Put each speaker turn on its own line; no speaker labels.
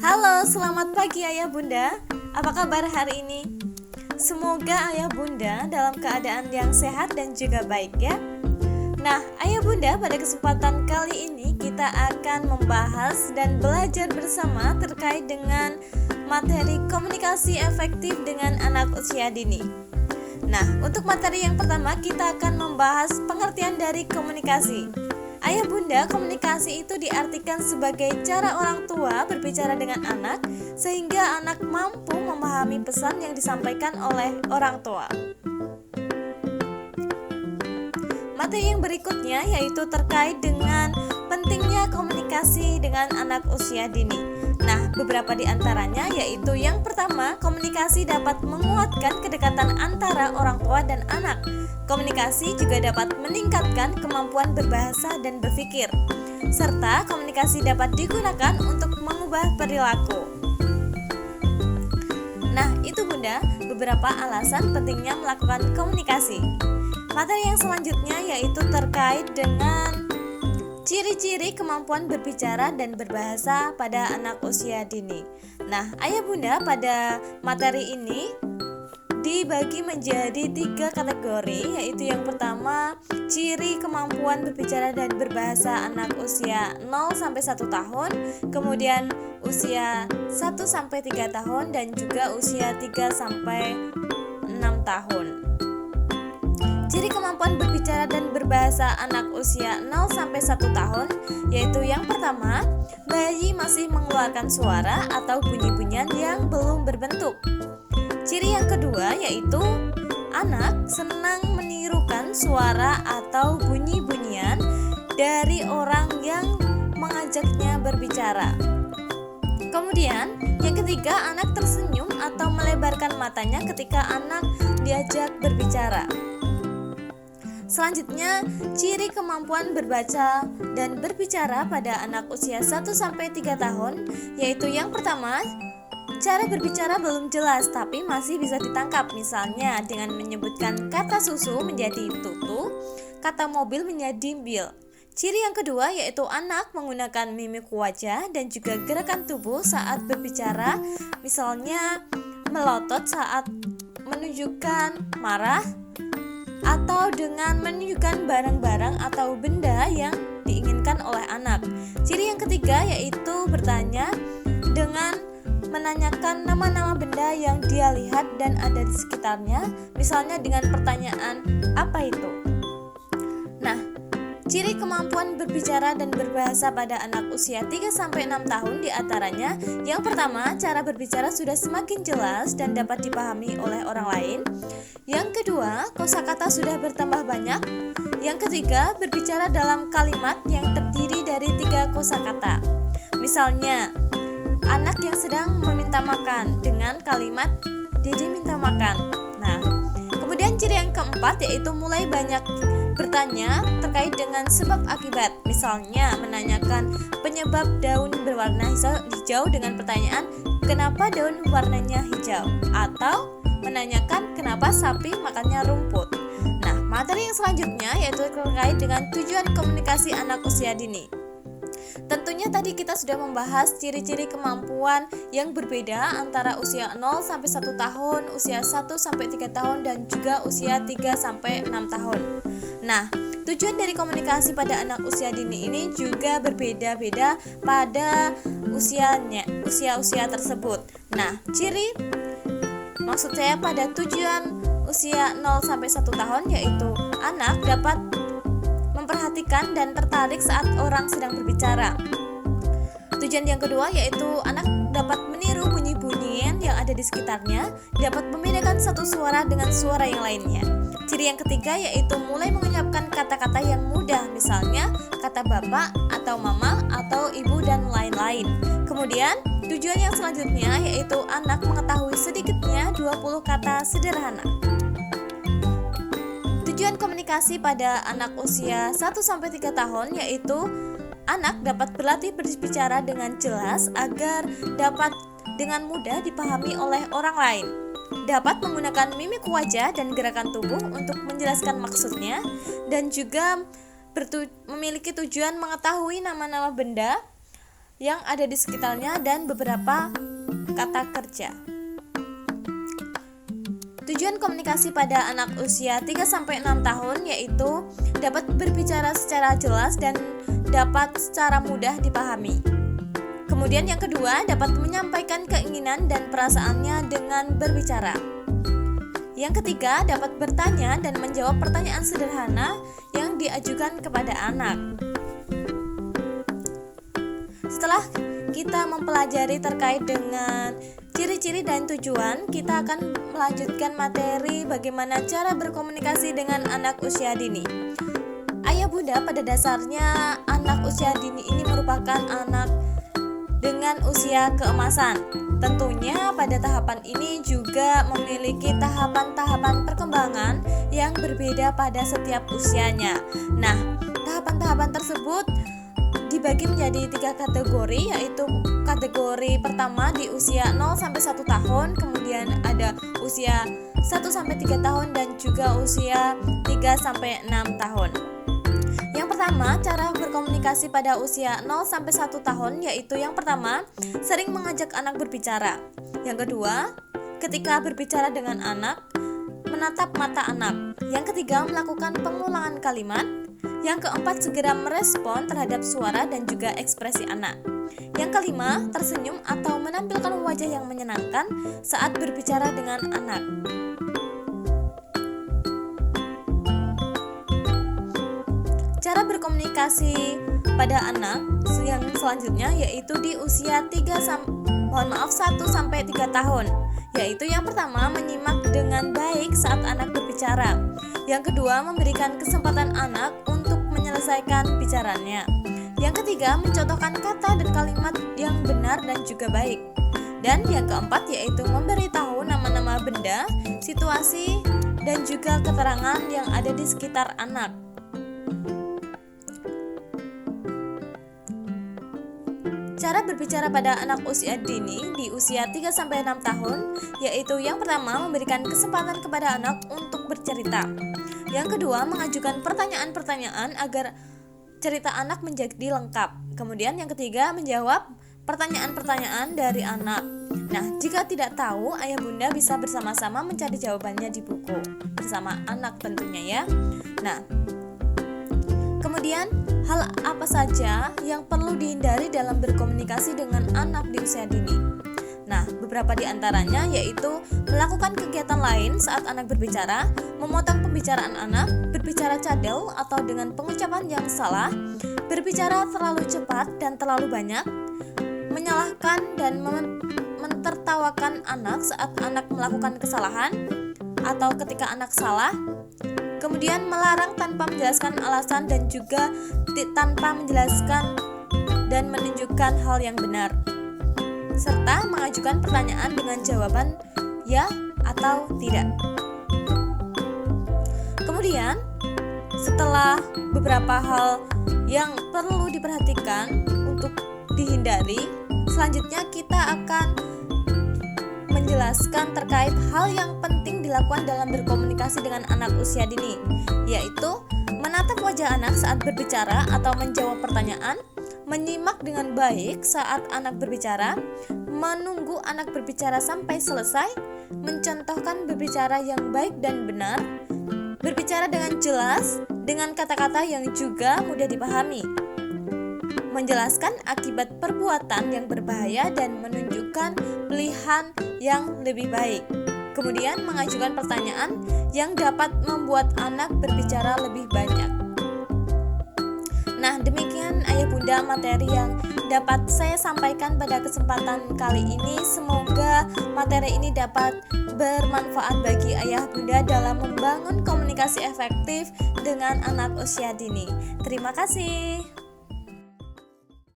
Halo, selamat pagi Ayah Bunda. Apa kabar hari ini? Semoga Ayah Bunda dalam keadaan yang sehat dan juga baik ya. Nah, Ayah Bunda, pada kesempatan kali ini kita akan membahas dan belajar bersama terkait dengan materi komunikasi efektif dengan anak usia dini. Nah, untuk materi yang pertama kita akan membahas pengertian dari komunikasi. Ayah Bunda, komunikasi itu diartikan sebagai cara orang tua berbicara dengan anak sehingga anak mampu memahami pesan yang disampaikan oleh orang tua. Materi yang berikutnya yaitu terkait dengan pentingnya komunikasi dengan anak usia dini. Nah, beberapa di antaranya yaitu yang pertama, komunikasi dapat menguatkan kedekatan antara orang tua dan anak. Komunikasi juga dapat meningkatkan kemampuan berbahasa dan berpikir, serta komunikasi dapat digunakan untuk mengubah perilaku. Nah, itu Bunda, beberapa alasan pentingnya melakukan komunikasi. Materi yang selanjutnya yaitu terkait dengan ciri-ciri kemampuan berbicara dan berbahasa pada anak usia dini. Nah, Ayah Bunda, pada materi ini dibagi menjadi 3 kategori, yaitu yang pertama, ciri kemampuan berbicara dan berbahasa anak usia 0-1 tahun, kemudian usia 1-3 tahun, dan juga usia 3-6 tahun. Ciri kemampuan berbicara dan berbahasa anak usia 0-1 tahun yaitu yang pertama, bayi masih mengeluarkan suara atau bunyi-bunyian yang belum berbentuk. Ciri yang kedua yaitu anak senang menirukan suara atau bunyi-bunyian dari orang yang mengajaknya berbicara. Kemudian, yang ketiga, anak tersenyum atau melebarkan matanya ketika anak diajak berbicara. Selanjutnya, ciri kemampuan berbaca dan berbicara pada anak usia 1-3 tahun yaitu yang pertama, cara berbicara belum jelas tapi masih bisa ditangkap, misalnya dengan menyebutkan kata susu menjadi tutu, kata mobil menjadi bil. Ciri yang kedua yaitu anak menggunakan mimik wajah dan juga gerakan tubuh saat berbicara, misalnya melotot saat menunjukkan marah, atau dengan menunjukkan barang-barang atau benda yang diinginkan oleh anak. Ciri yang ketiga yaitu bertanya dengan menanyakan nama-nama benda yang dia lihat dan ada di sekitarnya, misalnya dengan pertanyaan, "Apa itu?" Nah, ciri kemampuan berbicara dan berbahasa pada anak usia 3-6 tahun diantaranya, yang pertama, cara berbicara sudah semakin jelas dan dapat dipahami oleh orang lain. Yang kedua, kosakata sudah bertambah banyak. Yang ketiga, berbicara dalam kalimat yang terdiri dari 3 kosakata. Misalnya, anak yang sedang meminta makan dengan kalimat "Dede minta makan". Nah, kemudian ciri yang keempat yaitu mulai banyak bertanya terkait dengan sebab akibat, misalnya menanyakan penyebab daun berwarna hijau dengan pertanyaan "Kenapa daun warnanya hijau?" atau menanyakan kenapa sapi makannya rumput. Nah, materi yang selanjutnya yaitu terkait dengan tujuan komunikasi anak usia dini. Tentunya tadi kita sudah membahas ciri-ciri kemampuan yang berbeda antara usia 0-1 tahun, usia 1-3 tahun, dan juga usia 3-6 tahun. Nah, tujuan dari komunikasi pada anak usia dini ini juga berbeda-beda pada usia tersebut. Nah, maksud saya pada tujuan usia 0-1 tahun yaitu anak dapat memperhatikan dan tertarik saat orang sedang berbicara. Tujuan yang kedua yaitu anak dapat meniru bunyi-bunyian yang ada di sekitarnya, dapat membedakan satu suara dengan suara yang lainnya. Ciri yang ketiga yaitu mulai mengucapkan kata-kata yang mudah, misalnya kata bapak atau mama atau ibu dan lain-lain. Kemudian tujuan yang selanjutnya yaitu anak mengetahui sedikitnya 20 kata sederhana. Tujuan komunikasi pada anak usia 1-3 tahun yaitu anak dapat berlatih berbicara dengan jelas agar dapat dengan mudah dipahami oleh orang lain, dapat menggunakan mimik wajah dan gerakan tubuh untuk menjelaskan maksudnya, dan juga memiliki tujuan mengetahui nama-nama benda, yang ada di sekitarnya dan beberapa kata kerja. Tujuan komunikasi pada anak usia 3-6 tahun yaitu dapat berbicara secara jelas dan dapat secara mudah dipahami. Kemudian yang kedua, dapat menyampaikan keinginan dan perasaannya dengan berbicara. Yang ketiga, dapat bertanya dan menjawab pertanyaan sederhana yang diajukan kepada anak. Setelah kita mempelajari terkait dengan ciri-ciri dan tujuan, kita akan melanjutkan materi bagaimana cara berkomunikasi dengan anak usia dini. Ayah bunda, pada dasarnya anak usia dini ini merupakan anak dengan usia keemasan. Tentunya pada tahapan ini juga memiliki tahapan-tahapan perkembangan yang berbeda pada setiap usianya. Nah, tahapan-tahapan tersebut dibagi menjadi 3 kategori, yaitu kategori pertama di usia 0-1 tahun, kemudian ada usia 1-3 tahun dan juga usia 3-6 tahun. Yang pertama, cara berkomunikasi pada usia 0-1 tahun yaitu yang pertama, sering mengajak anak berbicara. Yang kedua, ketika berbicara dengan anak, menatap mata anak. Yang ketiga, melakukan pengulangan kalimat. Yang keempat, segera merespon terhadap suara dan juga ekspresi anak. Yang kelima, tersenyum atau menampilkan wajah yang menyenangkan saat berbicara dengan anak. Cara berkomunikasi pada anak yang selanjutnya yaitu di usia 1-3 tahun, yaitu yang pertama, menyimak dengan baik saat anak berbicara. Yang kedua, memberikan kesempatan anak untuk menyelesaikan bicaranya. Yang ketiga, mencontohkan kata dan kalimat yang benar dan juga baik. Dan yang keempat yaitu memberitahu nama-nama benda, situasi, dan juga keterangan yang ada di sekitar anak. Cara berbicara pada anak usia dini di usia 3-6 tahun yaitu yang pertama, memberikan kesempatan kepada anak untuk bercerita. Yang kedua, mengajukan pertanyaan-pertanyaan agar cerita anak menjadi lengkap. Kemudian yang ketiga, menjawab pertanyaan-pertanyaan dari anak. Nah, jika tidak tahu, ayah bunda bisa bersama-sama mencari jawabannya di buku bersama anak tentunya ya. Nah, kemudian hal apa saja yang perlu dihindari dalam berkomunikasi dengan anak di usia dini? Nah, beberapa di antaranya yaitu melakukan kegiatan lain saat anak berbicara, memotong pembicaraan anak, berbicara cadel atau dengan pengucapan yang salah, berbicara terlalu cepat dan terlalu banyak, menyalahkan dan mentertawakan anak saat anak melakukan kesalahan atau ketika anak salah, kemudian melarang tanpa menjelaskan alasan dan juga tanpa menjelaskan dan menunjukkan hal yang benar, serta mengajukan pertanyaan dengan jawaban ya atau tidak. Kemudian setelah beberapa hal yang perlu diperhatikan untuk dihindari, selanjutnya kita akan menjelaskan terkait hal yang penting dilakukan dalam berkomunikasi dengan anak usia dini, yaitu menatap wajah anak saat berbicara atau menjawab pertanyaan, menyimak dengan baik saat anak berbicara, menunggu anak berbicara sampai selesai, mencontohkan berbicara yang baik dan benar, berbicara dengan jelas, dengan kata-kata yang juga mudah dipahami, menjelaskan akibat perbuatan yang berbahaya dan menunjukkan pilihan yang lebih baik. Kemudian mengajukan pertanyaan yang dapat membuat anak berbicara lebih banyak. Nah, demikian ayah bunda materi yang dapat saya sampaikan pada kesempatan kali ini. Semoga materi ini dapat bermanfaat bagi ayah bunda dalam membangun komunikasi efektif dengan anak usia dini. Terima kasih.